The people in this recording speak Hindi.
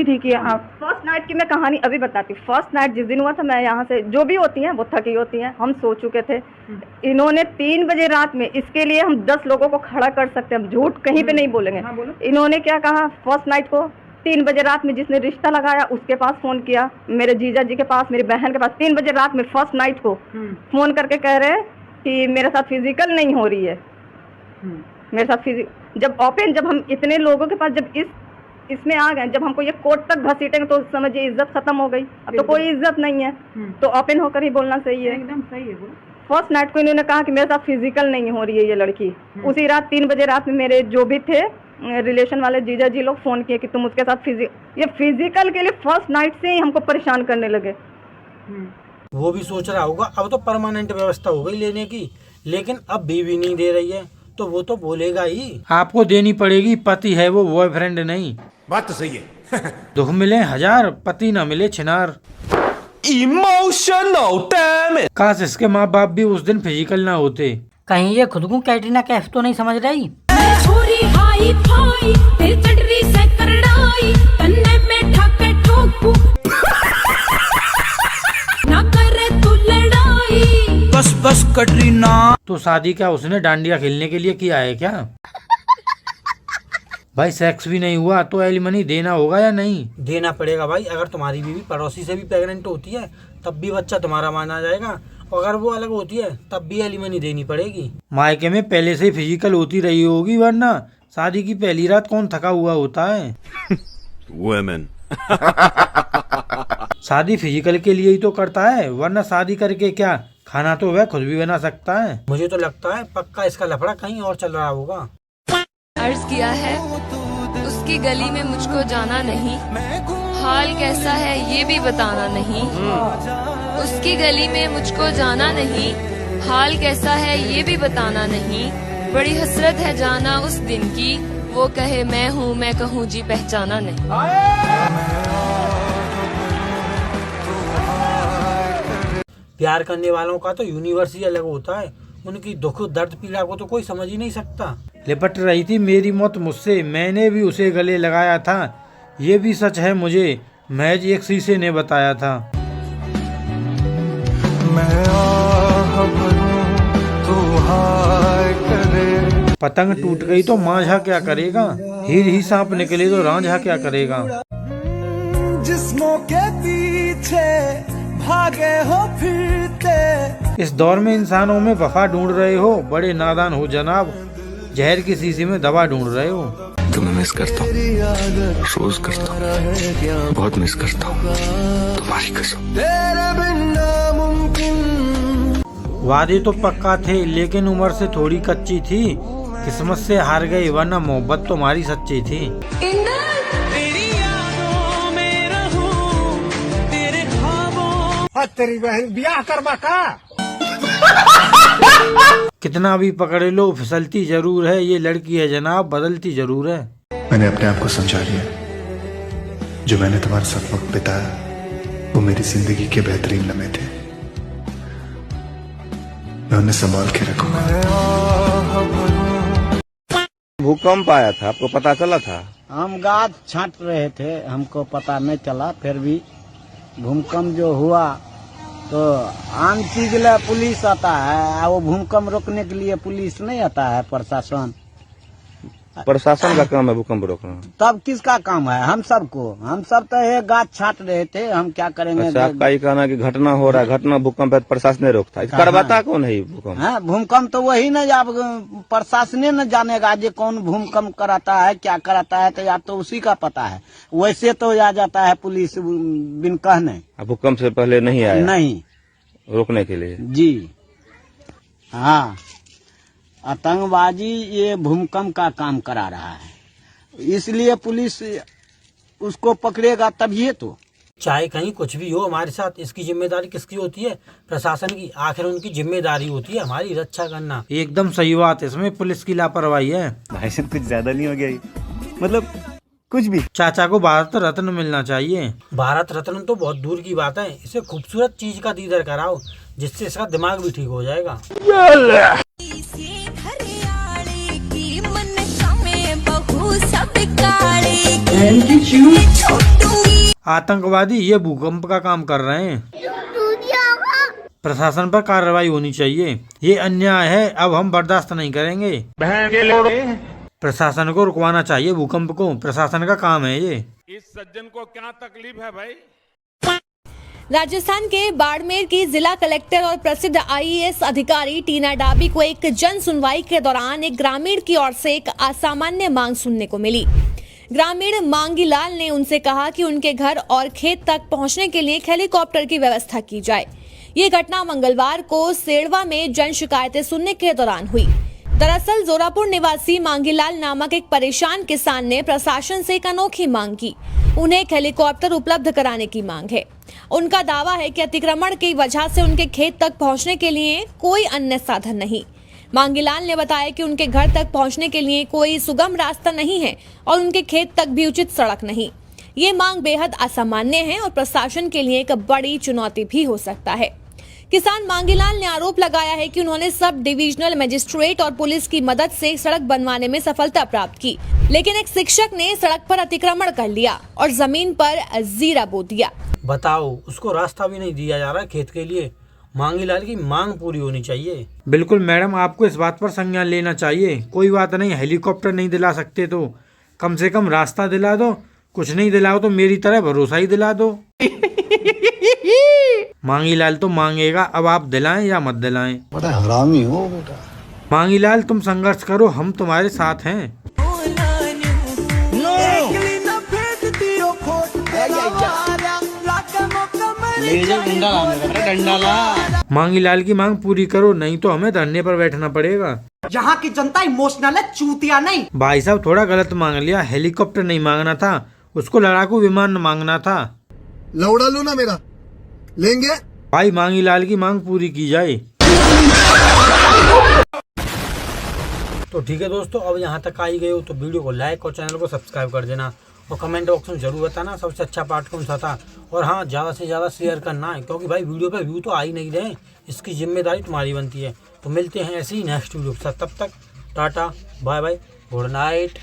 थी कि आप फर्स्ट नाइट की मैं कहानी अभी बताती हूँ। फर्स्ट नाइट जिस दिन हुआ था, मैं यहाँ से जो भी होती हैं वो थकी होती हैं, हम सो चुके थे। इन्होंने 3 बजे रात में, इसके लिए हम 10 लोगों को खड़ा कर सकते हैं, हम झूठ कहीं पे नहीं बोलेंगे। इन्होंने क्या कहा, फर्स्ट नाइट को 3 बजे रात में जिसने रिश्ता लगाया उसके पास फोन किया, मेरे जीजा जी के पास, मेरी बहन के पास। 3 बजे रात में फर्स्ट नाइट को फोन करके कह रहे कि मेरे साथ फिजिकल नहीं हो रही है, मेरे साथ फिजिकल। जब हम इतने लोगों के पास जब इसमें आ गए, जब हमको ये कोर्ट तक घसीटेंगे तो समझिए इज्जत खत्म हो गई। अब तो कोई इज्जत नहीं है, तो ओपन होकर ही बोलना सही है। एकदम सही है। फर्स्ट नाइट को इन्होंने कहा कि मेरे साथ फिजिकल नहीं हो रही है ये लड़की। उसी रात 3 बजे रात में मेरे जो भी थे रिलेशन वाले जीजा जी लोग फोन किए कि तुम उसके साथ ये फिजिकल के लिए फर्स्ट नाइट से ही हमको परेशान करने लगे। वो भी सोच रहा होगा अब तो परमानेंट व्यवस्था हो गई लेने की, लेकिन अब बीवी नहीं दे रही है तो वो तो बोलेगा ही। आपको देनी पड़ेगी, पति है वो, बॉयफ्रेंड नहीं। बात तो सही है। दुख मिले 1000, पति न मिले छिनार। Emotional damn it. काश इसके माँ बाप भी उस दिन फिजिकल ना होते। कहीं ये खुद को कैटरीना कैफ तो नहीं समझ रही। बस कटरीना। तो शादी क्या उसने डांडिया खेलने के लिए किया है क्या? भाई सेक्स भी नहीं हुआ तो एलिमनी देना होगा या नहीं? देना पड़ेगा भाई। अगर तुम्हारी बीवी पड़ोसी से भी प्रेग्नेंट होती है तब भी बच्चा तुम्हारा माना जाएगा, और अगर वो अलग होती है तब भी एलिमनी देनी पड़ेगी। मायके में पहले से फिजिकल होती रही होगी, वरना शादी की पहली रात कौन थका हुआ होता है? वुमेन। शादी फिजिकल के लिए ही तो करता है, वरना शादी करके क्या खाना तो वह खुद भी बना सकता है। मुझे तो लगता है पक्का इसका लफड़ा कहीं और चल रहा होगा। अर्ज किया है उसकी गली में मुझको जाना नहीं, हाल कैसा है ये भी बताना नहीं। उसकी गली में मुझको जाना नहीं, हाल कैसा है ये भी बताना नहीं। बड़ी हसरत है जाना उस दिन की, वो कहे मैं हूँ मैं कहूँ जी पहचाना नहीं। प्यार करने वालों का तो यूनिवर्स ही अलग होता है, उनकी दुख दर्द पीड़ा को तो कोई समझ ही नहीं सकता। लिपट रही थी मेरी मौत मुझसे, मैंने भी उसे गले लगाया था, ये भी सच है मुझे महज एक शीशे ने बताया था। पतंग टूट गई तो मांझा क्या करेगा, हीर ही सांप निकले तो रांझा क्या करेगा। जिस्मों के पीछे भागे हो फिरते। इस दौर में इंसानों में वफा ढूंढ रहे हो, बड़े नादान हो जनाब, जहर की शीशी में दवा ढूंढ रहे हो। तुम्हें मिस करता हूँ, रोज करता हूँ, बहुत मिस करता हूँ तुम्हारी कसम। वादे तो पक्का थे लेकिन उम्र से थोड़ी कच्ची थी, किस्मत से हार गई वरना मोहब्बत तो हमारी सच्ची थी। तेरी बहन ब्याह करवा का। कितना भी पकड़े लो फिसलती जरूर है, ये लड़की है जनाब बदलती जरूर है। मैंने अपने आप को समझा लिया, जो मैंने तुम्हारे साथ वक्त बिताया वो मेरी जिंदगी के बेहतरीन लम्हे थे, मैं उन्हें संभाल के रखूंगा। भूकंप आया था, आपको पता चला था? हम गाछ छांट रहे थे, हमको पता नहीं चला, फिर भी भूकंप जो हुआ तो आम चीज ले पुलिस आता है, वो भूकंप रोकने के लिए पुलिस नहीं आता है, प्रशासन। प्रशासन का काम है भूकंप रोकना। तब किसका काम है? हम सबको, हम सब तो ये गाछ छाट रहे थे, हम क्या करेंगे? अच्छा, आपका ये कहना कि घटना हो रहा है, घटना भूकंप है, प्रशासन ने रोकता है, करवाता कौन है भूकंप? हाँ, भूकंप तो वही न, अब प्रशासन न जानेगा जो कौन भूकंप कराता है, क्या कराता है, तो या तो उसी का पता है। वैसे तो आ जाता है पुलिस बिन कहने। भूकंप से पहले नहीं आया? नहीं, रोकने के लिए जी हाँ। आतंकवादी ये भूकंप का काम करा रहा है, इसलिए पुलिस उसको पकड़ेगा तभी तो। चाहे कहीं कुछ भी हो हमारे साथ, इसकी जिम्मेदारी किसकी होती है? प्रशासन की। आखिर उनकी जिम्मेदारी होती है हमारी रक्षा करना। एकदम सही बात है, इसमें पुलिस की लापरवाही है। भाई साहब कुछ ज्यादा नहीं हो गया ये? मतलब कुछ भी। चाचा को भारत रत्न मिलना चाहिए। भारत रत्न तो बहुत दूर की बात है, इसे खूबसूरत चीज का दीदार कराओ जिससे इसका दिमाग भी ठीक हो जाएगा। आतंकवादी ये भूकंप का काम कर रहे हैं। प्रशासन पर कार्रवाई होनी चाहिए। ये अन्याय है, अब हम बर्दाश्त नहीं करेंगे। प्रशासन को रुकवाना चाहिए भूकंप को, प्रशासन का काम है ये। इस सज्जन को क्या तकलीफ है भाई? राजस्थान के बाड़मेर की जिला कलेक्टर और प्रसिद्ध आईएएस अधिकारी टीना डाबी को एक जन सुनवाई के दौरान एक ग्रामीण की ओर से एक असामान्य मांग सुनने को मिली। ग्रामीण मांगीलाल ने उनसे कहा कि उनके घर और खेत तक पहुंचने के लिए एक हेलीकॉप्टर की व्यवस्था की जाए। ये घटना मंगलवार को सेड़वा में जन शिकायतें सुनने के दौरान हुई। दरअसल जोरापुर निवासी मांगीलाल नामक एक परेशान किसान ने प्रशासन से एक अनोखी मांग की। उन्हें एक हेलीकॉप्टर उपलब्ध कराने की मांग है। उनका दावा है कि अतिक्रमण की वजह से उनके खेत तक पहुंचने के लिए कोई अन्य साधन नहीं। मांगीलाल ने बताया कि उनके घर तक पहुंचने के लिए कोई सुगम रास्ता नहीं है और उनके खेत तक भी उचित सड़क नहीं। ये मांग बेहद असामान्य है और प्रशासन के लिए एक बड़ी चुनौती भी हो सकता है। किसान मांगीलाल ने आरोप लगाया है कि उन्होंने सब डिविजनल मजिस्ट्रेट और पुलिस की मदद से सड़क बनवाने में सफलता प्राप्त की, लेकिन एक शिक्षक ने सड़क पर अतिक्रमण कर लिया और जमीन पर जीरा बो दिया। बताओ, उसको रास्ता भी नहीं दिया जा रहा खेत के लिए। मांगीलाल की मांग पूरी होनी चाहिए। बिल्कुल मैडम, आपको इस बात पर संज्ञान लेना चाहिए। कोई बात नहीं, हेलीकॉप्टर नहीं दिला सकते तो कम से कम रास्ता दिला दो। कुछ नहीं दिलाओ तो मेरी तरह भरोसा ही दिला दो। मांगीलाल तो मांगेगा, अब आप दिलाएं या मत दिलाएं। बड़ा हरामी हो बेटा। मांगीलाल तुम संघर्ष करो, हम तुम्हारे साथ हैं। मांगीलाल की मांग पूरी करो, नहीं तो हमें धरने पर बैठना पड़ेगा। यहाँ की जनता इमोशनल है, चूतिया नहीं। भाई साहब थोड़ा गलत मांग लिया, हेलीकॉप्टर नहीं मांगना था, उसको लड़ाकू विमान मांगना था। लौड़ा लो ना मेरा, लेंगे। भाई मांगीलाल की मांग पूरी की जाए। तो ठीक है दोस्तों, अब यहाँ तक आई गए हो तो वीडियो को लाइक और चैनल को सब्सक्राइब कर देना और कमेंट बॉक्स में जरूर बताना सबसे अच्छा पार्ट कौन सा था। और हाँ, ज़्यादा से ज़्यादा शेयर करना है, क्योंकि भाई वीडियो पे व्यू तो आ ही नहीं रहे, इसकी जिम्मेदारी तुम्हारी बनती है। तो मिलते हैं ऐसे ही नेक्स्ट वीडियो के साथ, तब तक tata bye bye, good night.